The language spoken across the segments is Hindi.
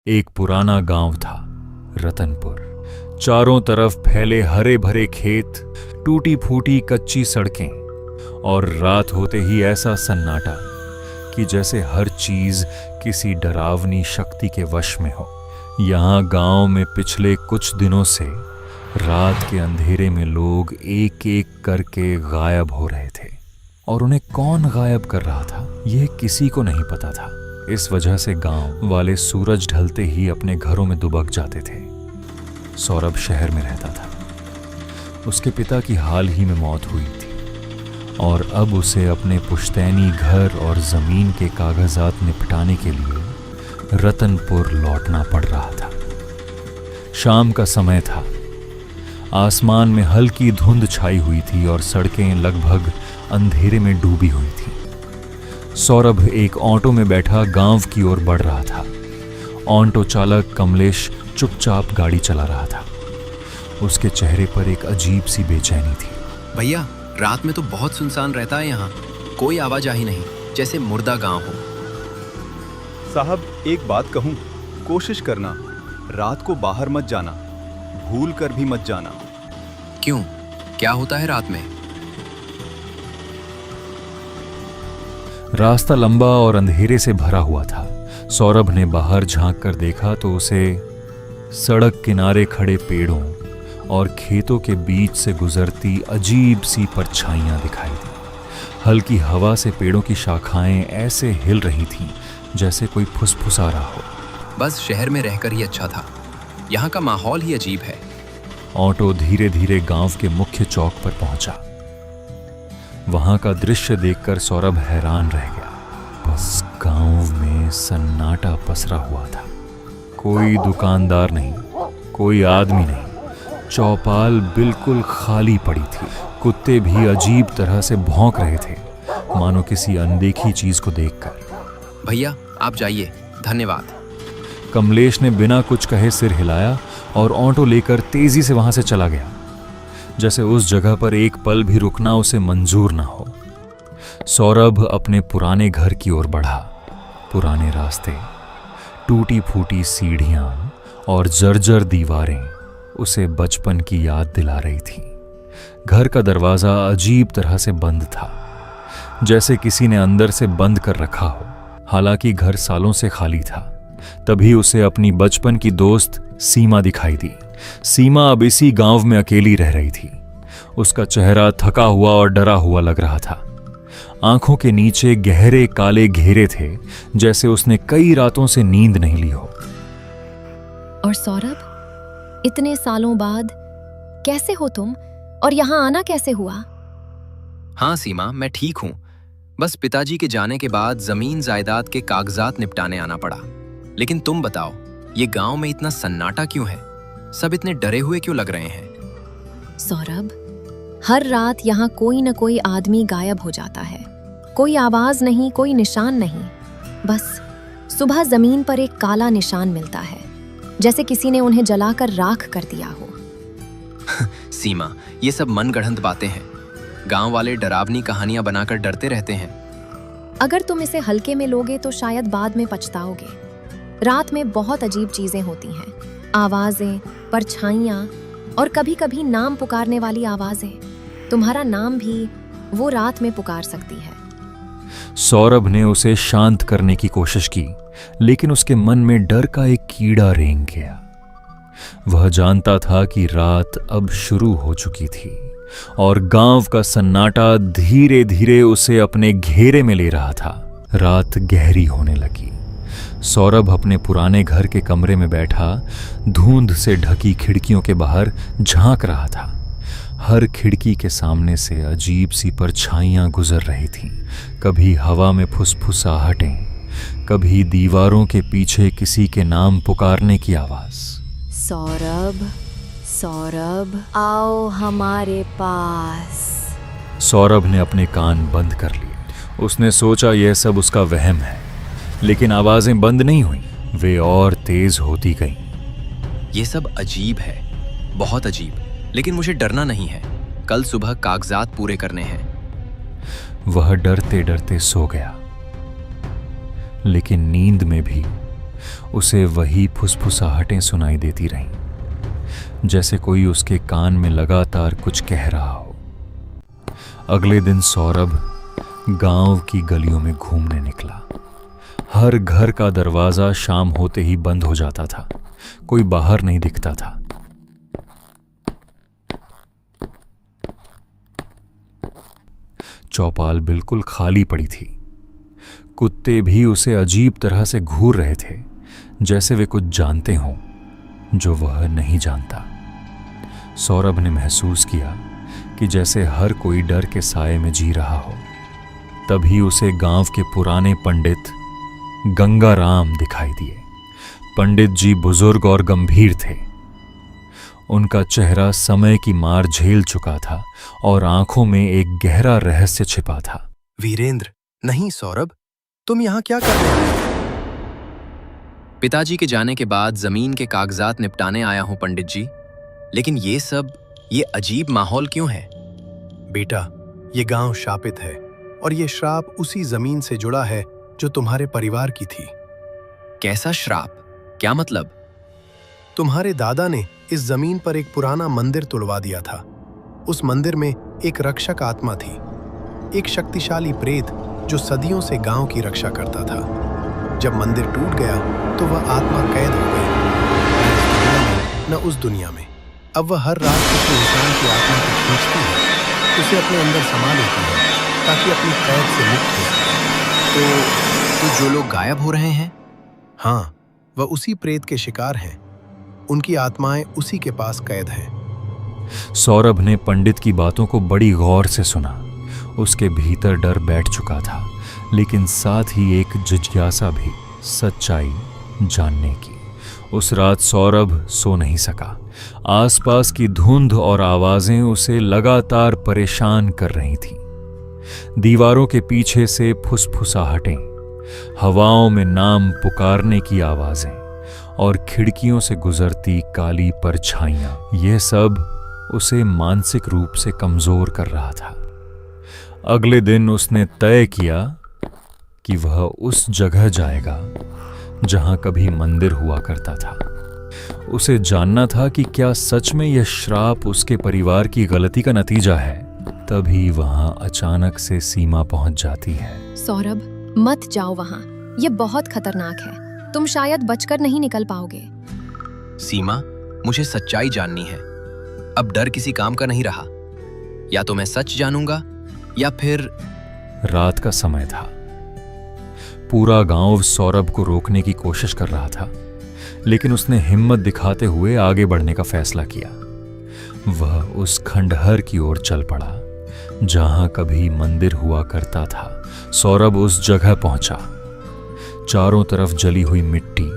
एक पुराना गांव था, रतनपुर। चारों तरफ फैले हरे भरे खेत, टूटी फूटी कच्ची सड़कें और रात होते ही ऐसा सन्नाटा कि जैसे हर चीज किसी डरावनी शक्ति के वश में हो। यहाँ गांव में पिछले कुछ दिनों से रात के अंधेरे में लोग एक एक करके गायब हो रहे थे और उन्हें कौन गायब कर रहा था यह किसी को नहीं पता था। इस वजह से गांव वाले सूरज ढलते ही अपने घरों में दुबक जाते थे। सौरभ शहर में रहता था। उसके पिता की हाल ही में मौत हुई थी और अब उसे अपने पुश्तैनी घर और जमीन के कागजात निपटाने के लिए रतनपुर लौटना पड़ रहा था। शाम का समय था। आसमान में हल्की धुंध छाई हुई थी और सड़कें लगभग अंधेरे में डूबी हुई थी। सौरभ एक ऑटो में बैठा गांव की ओर बढ़ रहा था। ऑटो चालक कमलेश चुपचाप गाड़ी चला रहा था। उसके चेहरे पर एक अजीब सी बेचैनी थी। भैया, रात में तो बहुत सुनसान रहता है यहाँ, कोई आवाजाही नहीं, जैसे मुर्दा गांव हो। साहब, एक बात कहूँ, कोशिश करना रात को बाहर मत जाना, भूल कर भी मत जाना। क्यों, क्या होता है रात में? रास्ता लंबा और अंधेरे से भरा हुआ था। सौरभ ने बाहर झांक कर देखा तो उसे सड़क किनारे खड़े पेड़ों और खेतों के बीच से गुजरती अजीब सी परछाइयां दिखाई दी। हल्की हवा से पेड़ों की शाखाएं ऐसे हिल रही थीं जैसे कोई फुसफुसा रहा हो। बस शहर में रहकर ही अच्छा था, यहाँ का माहौल ही अजीब है। ऑटो धीरे धीरे गांव के मुख्य चौक पर पहुंचा। वहां का दृश्य देखकर सौरभ हैरान रह गया। बस गांव में सन्नाटा पसरा हुआ था। कोई दुकानदार नहीं, कोई आदमी नहीं। चौपाल बिल्कुल खाली पड़ी थी। कुत्ते भी अजीब तरह से भौंक रहे थे, मानो किसी अनदेखी चीज को देखकर। भैया, आप जाइए, धन्यवाद। कमलेश ने बिना कुछ कहे सिर हिलाया और ऑटो लेकर तेजी से वहां से चला गया, जैसे उस जगह पर एक पल भी रुकना उसे मंजूर ना हो। सौरभ अपने पुराने घर की ओर बढ़ा। पुराने रास्ते, टूटी फूटी सीढ़ियां और जर्जर दीवारें उसे बचपन की याद दिला रही थीं। घर का दरवाजा अजीब तरह से बंद था, जैसे किसी ने अंदर से बंद कर रखा हो। हालांकि घर सालों से खाली था। तभी उसे अपनी बचपन की दोस्त सीमा दिखाई दी। सीमा अब इसी गांव में अकेली रह रही थी। उसका चेहरा थका हुआ और डरा हुआ लग रहा था। आंखों के नीचे गहरे काले घेरे थे, जैसे उसने कई रातों से नींद नहीं ली हो। और सौरभ, इतने सालों बाद कैसे हो तुम, और यहाँ आना कैसे हुआ? हाँ सीमा, मैं ठीक हूँ। बस पिताजी के जाने के बाद जमीन जायदाद के कागजात निपटाने आना पड़ा। लेकिन तुम बताओ, ये गांव में इतना सन्नाटा क्यों है? सब इतने डरे हुए क्यों लग रहे हैं? सौरभ, हर रात यहाँ कोई न कोई आदमी गायब हो जाता है। कोई आवाज नहीं, कोई निशान नहीं। बस सुबह जमीन पर एक काला निशान मिलता है, जैसे किसी ने उन्हें जलाकर राख कर दिया हो। सीमा, ये सब मनगढ़ंत बातें हैं। गांव वाले डरावनी कहानियां बनाकर डरते रहते हैं। अगर तुम इसे हल्के में लोगे तो शायद बाद में पछताओगे। रात में बहुत अजीब चीजें होती हैं, आवाजें, परछाइयां और कभी कभी नाम पुकारने वाली आवाजें। तुम्हारा नाम भी वो रात में पुकार सकती है। सौरभ ने उसे शांत करने की कोशिश की, लेकिन उसके मन में डर का एक कीड़ा रेंग गया। वह जानता था कि रात अब शुरू हो चुकी थी और गांव का सन्नाटा धीरे धीरे उसे अपने घेरे में ले रहा था। रात गहरी होने लगी। सौरभ अपने पुराने घर के कमरे में बैठा धुंध से ढकी खिड़कियों के बाहर झांक रहा था। हर खिड़की के सामने से अजीब सी परछाइयां गुजर रही थीं। कभी हवा में फुसफुसाहटें, कभी दीवारों के पीछे किसी के नाम पुकारने की आवाज। सौरभ, सौरभ, आओ हमारे पास। सौरभ ने अपने कान बंद कर लिए। उसने सोचा यह सब उसका वहम है, लेकिन आवाजें बंद नहीं हुई, वे और तेज होती गईं। ये सब अजीब है, बहुत अजीब। लेकिन मुझे डरना नहीं है। कल सुबह कागजात पूरे करने हैं। वह डरते डरते सो गया। लेकिन नींद में भी उसे वही फुसफुसाहटें सुनाई देती रहीं, जैसे कोई उसके कान में लगातार कुछ कह रहा हो। अगले दिन सौरभ गांव की गलियों में घूमने निकला। हर घर का दरवाजा शाम होते ही बंद हो जाता था, कोई बाहर नहीं दिखता था। चौपाल बिल्कुल खाली पड़ी थी। कुत्ते भी उसे अजीब तरह से घूर रहे थे, जैसे वे कुछ जानते हों जो वह नहीं जानता। सौरभ ने महसूस किया कि जैसे हर कोई डर के साए में जी रहा हो। तभी उसे गांव के पुराने पंडित गंगाराम दिखाई दिए। पंडित जी बुजुर्ग और गंभीर थे। उनका चेहरा समय की मार झेल चुका था और आंखों में एक गहरा रहस्य छिपा था। वीरेंद्र, नहीं सौरभ, तुम यहाँ क्या कर रहे हो? पिताजी के जाने के बाद जमीन के कागजात निपटाने आया हूं पंडित जी। लेकिन ये अजीब माहौल क्यों है? बेटा, ये गांव शापित है और ये श्राप उसी जमीन से जुड़ा है जो तुम्हारे परिवार की थी। कैसा श्राप? क्या मतलब? तुम्हारे दादा ने इस जमीन पर एक पुराना मंदिर तुड़वा दिया था। उस मंदिर में एक रक्षक आत्मा थी, एक शक्तिशाली प्रेत जो सदियों से गांव की रक्षा करता था। जब मंदिर टूट गया तो वह आत्मा कैद हो गई, न उस दुनिया में। अब वह हर रात किसी इंसान की आत्मा को खींचती है, उसे अपने अंदर समा लेती है ताकि अपनी कैद से मुक्त हो सके। तो जो लोग गायब हो रहे हैं? हाँ, वह उसी प्रेत के शिकार हैं। उनकी आत्माएं उसी के पास कैद हैं। सौरभ ने पंडित की बातों को बड़ी गौर से सुना। उसके भीतर डर बैठ चुका था, लेकिन साथ ही एक जिज्ञासा भी, सच्चाई जानने की। उस रात सौरभ सो नहीं सका। आसपास की धुंध और आवाजें उसे लगातार परेशान कर रही थीं। दीवारों के पीछे से फुसफुसाहटें, हवाओं में नाम पुकारने की आवाजें और खिड़कियों से गुजरती काली परछाइयां, यह सब उसे मानसिक रूप से कमजोर कर रहा था। अगले दिन उसने तय किया कि वह उस जगह जाएगा जहां कभी मंदिर हुआ करता था। उसे जानना था कि क्या सच में यह श्राप उसके परिवार की गलती का नतीजा है। तभी वहां अचानक से सीमा पहुंच जाती है। सौरभ, मत जाओ वहां, यह बहुत खतरनाक है। तुम शायद बचकर नहीं निकल पाओगे। सीमा, मुझे सच्चाई जाननी है। अब डर किसी काम का नहीं रहा। या तो मैं सच जानूंगा या फिर। रात का समय था। पूरा गांव सौरभ को रोकने की कोशिश कर रहा था, लेकिन उसने हिम्मत दिखाते हुए आगे बढ़ने का फैसला किया। वह उस खंडहर की ओर चल पड़ा जहां कभी मंदिर हुआ करता था। सौरभ उस जगह पहुंचा। चारों तरफ जली हुई मिट्टी,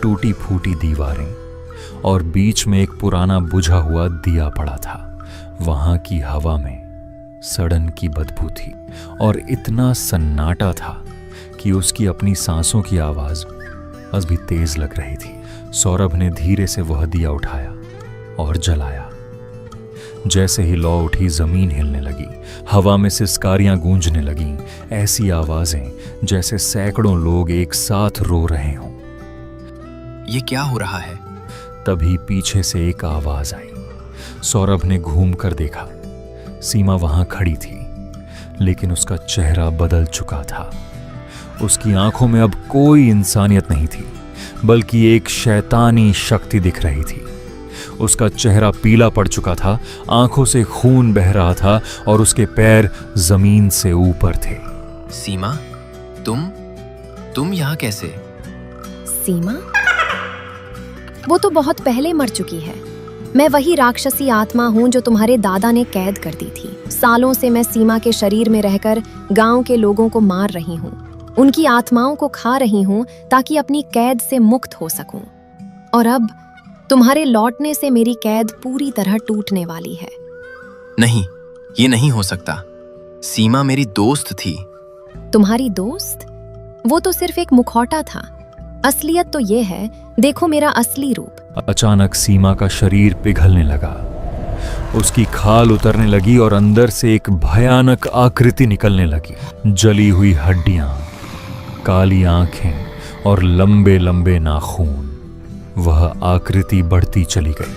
टूटी फूटी दीवारें और बीच में एक पुराना बुझा हुआ दिया पड़ा था। वहां की हवा में सड़न की बदबू थी और इतना सन्नाटा था कि उसकी अपनी सांसों की आवाज बस भी तेज लग रही थी। सौरभ ने धीरे से वह दिया उठाया और जलाया। जैसे ही लौ उठी, जमीन हिलने लगी, हवा में सिसकारियां गूंजने लगीं, ऐसी आवाजें जैसे सैकड़ों लोग एक साथ रो रहे हों। ये क्या हो रहा है? तभी पीछे से एक आवाज आई। सौरभ ने घूम कर देखा। सीमा वहां खड़ी थी, लेकिन उसका चेहरा बदल चुका था। उसकी आंखों में अब कोई इंसानियत नहीं थी, बल्कि एक शैतानी शक्ति दिख रही थी। उसका चेहरा पीला पड़ चुका था, आंखों से खून बह रहा था और उसके पैर जमीन से ऊपर थे। सीमा, तुम यहाँ कैसे? सीमा? वो तो बहुत पहले मर चुकी है। मैं वही राक्षसी आत्मा हूँ जो तुम्हारे दादा ने कैद कर दी थी। सालों से मैं सीमा के शरीर में रहकर गांव के लोगों को मार रही हूँ, उनकी आत्माओं को खा रही हूँ ताकि अपनी कैद से मुक्त हो सकूं। और अब तुम्हारे लौटने से मेरी कैद पूरी तरह टूटने वाली है। नहीं, ये नहीं हो सकता। सीमा मेरी दोस्त थी। तुम्हारी दोस्त? वो तो सिर्फ एक मुखौटा था। असलियत तो ये है, देखो मेरा असली रूप। अचानक सीमा का शरीर पिघलने लगा। उसकी खाल उतरने लगी और अंदर से एक भयानक आकृति निकलने लगी। जली हुई हड्डियां, काली आंखें और लंबे लंबे नाखून। वह आकृति बढ़ती चली गई,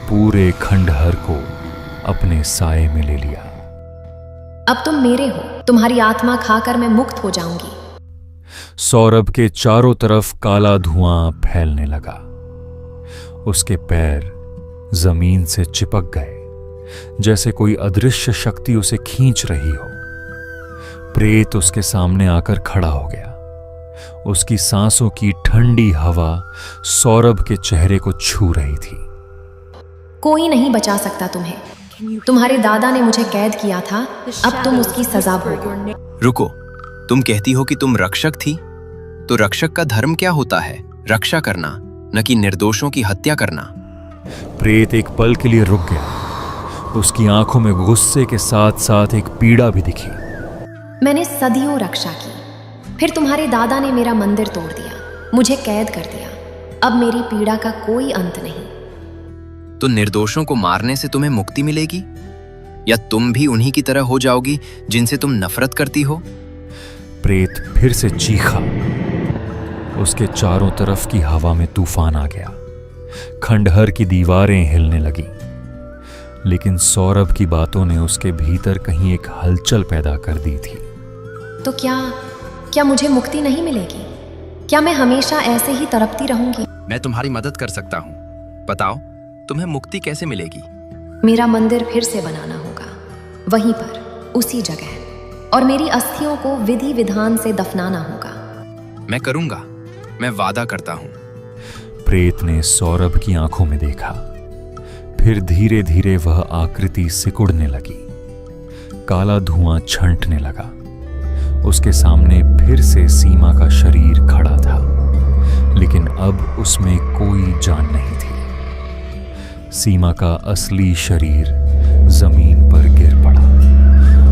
पूरे खंडहर को अपने साए में ले लिया। अब तुम मेरे हो, तुम्हारी आत्मा खाकर मैं मुक्त हो जाऊंगी। सौरभ के चारों तरफ काला धुआं फैलने लगा। उसके पैर जमीन से चिपक गए, जैसे कोई अदृश्य शक्ति उसे खींच रही हो। प्रेत उसके सामने आकर खड़ा हो गया। उसकी सांसों की ठंडी हवा सौरभ के चेहरे को छू रही थी। कोई नहीं बचा सकता तुम्हें। तुम्हारे दादा ने मुझे कैद किया था, अब तुम उसकी सजा भोगो। रुको, तुम कहती हो कि तुम रक्षक थी, तो रक्षक का धर्म क्या होता है? रक्षा करना, न कि निर्दोषों की हत्या करना। प्रेत एक पल के लिए रुक गया। उसकी आंखों में गुस्से के साथ साथ एक पीड़ा भी दिखी। मैंने सदियों रक्षा की, फिर तुम्हारे दादा ने मेरा मंदिर तोड़ दिया, मुझे कैद कर दिया। अब मेरी पीड़ा का कोई अंत नहीं। तो निर्दोषों को मारने से तुम्हें मुक्ति मिलेगी, या तुम भी उन्हीं की तरह हो जाओगी जिनसे तुम नफरत करती हो? प्रेत फिर से चीखा। उसके चारों तरफ की हवा में तूफान आ गया। खंडहर की दीवारें हिलने लगी। लेकिन सौरभ की बातों ने उसके भीतर कहीं एक हलचल पैदा कर दी थी। तो क्या मुझे मुक्ति नहीं मिलेगी? क्या मैं हमेशा ऐसे ही तड़पती रहूंगी? मैं तुम्हारी मदद कर सकता हूँ। बताओ, तुम्हें मुक्ति कैसे मिलेगी? मेरा मंदिर फिर से बनाना होगा, वहीं पर, उसी जगह, और मेरी अस्थियों को विधि विधान से दफनाना होगा। मैं करूंगा, मैं वादा करता हूं। प्रेत ने सौरभ की आंखों में देखा। फिर धीरे धीरे वह आकृति सिकुड़ने लगी। काला धुआं छंटने लगा। उसके सामने फिर से सीमा का शरीर खड़ा था, लेकिन अब उसमें कोई जान नहीं थी। सीमा का असली शरीर जमीन पर गिर पड़ा।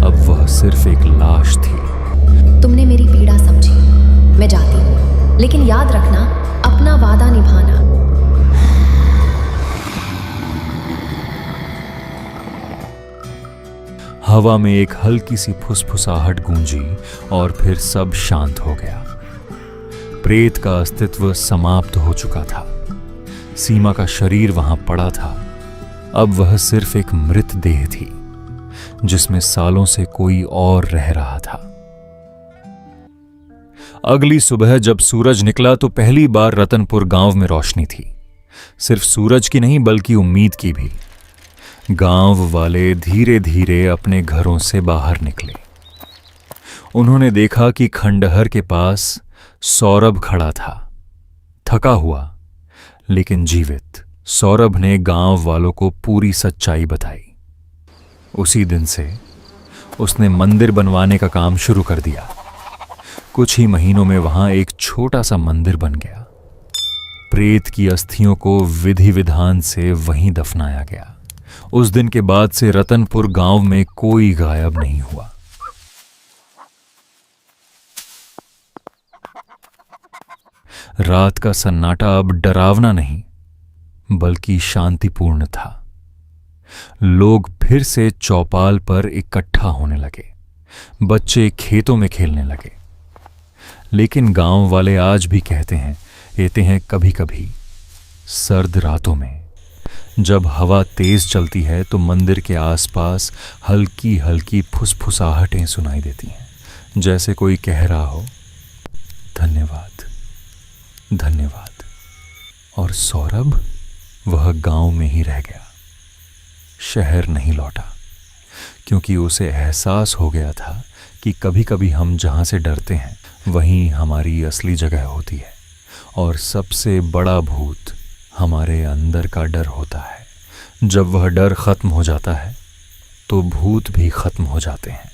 अब वह सिर्फ एक लाश थी। तुमने मेरी पीड़ा समझी, मैं जाती हूँ, लेकिन याद रखना, अपना वादा निभाना। हवा में एक हल्की सी फुसफुसाहट गूंजी और फिर सब शांत हो गया। प्रेत का अस्तित्व समाप्त हो चुका था। सीमा का शरीर वहां पड़ा था। अब वह सिर्फ एक मृत देह थी, जिसमें सालों से कोई और रह रहा था। अगली सुबह जब सूरज निकला तो पहली बार रतनपुर गांव में रोशनी थी। सिर्फ सूरज की नहीं, बल्कि उम्मीद की भी। गांव वाले धीरे धीरे अपने घरों से बाहर निकले। उन्होंने देखा कि खंडहर के पास सौरभ खड़ा था, थका हुआ लेकिन जीवित। सौरभ ने गांव वालों को पूरी सच्चाई बताई। उसी दिन से उसने मंदिर बनवाने का काम शुरू कर दिया। कुछ ही महीनों में वहां एक छोटा सा मंदिर बन गया। प्रेत की अस्थियों को विधि विधान से वहीं दफनाया गया। उस दिन के बाद से रतनपुर गांव में कोई गायब नहीं हुआ। रात का सन्नाटा अब डरावना नहीं, बल्कि शांतिपूर्ण था। लोग फिर से चौपाल पर इकट्ठा होने लगे। बच्चे खेतों में खेलने लगे। लेकिन गांव वाले आज भी कहते हैं कभी कभी सर्द रातों में जब हवा तेज चलती है तो मंदिर के आसपास हल्की हल्की फुसफुसाहटें सुनाई देती हैं, जैसे कोई कह रहा हो, धन्यवाद, धन्यवाद। और सौरभ, वह गांव में ही रह गया, शहर नहीं लौटा, क्योंकि उसे एहसास हो गया था कि कभी कभी हम जहां से डरते हैं वहीं हमारी असली जगह होती है। और सबसे बड़ा भूत हमारे अंदर का डर होता है। जब वह डर खत्म हो जाता है तो भूत भी खत्म हो जाते हैं।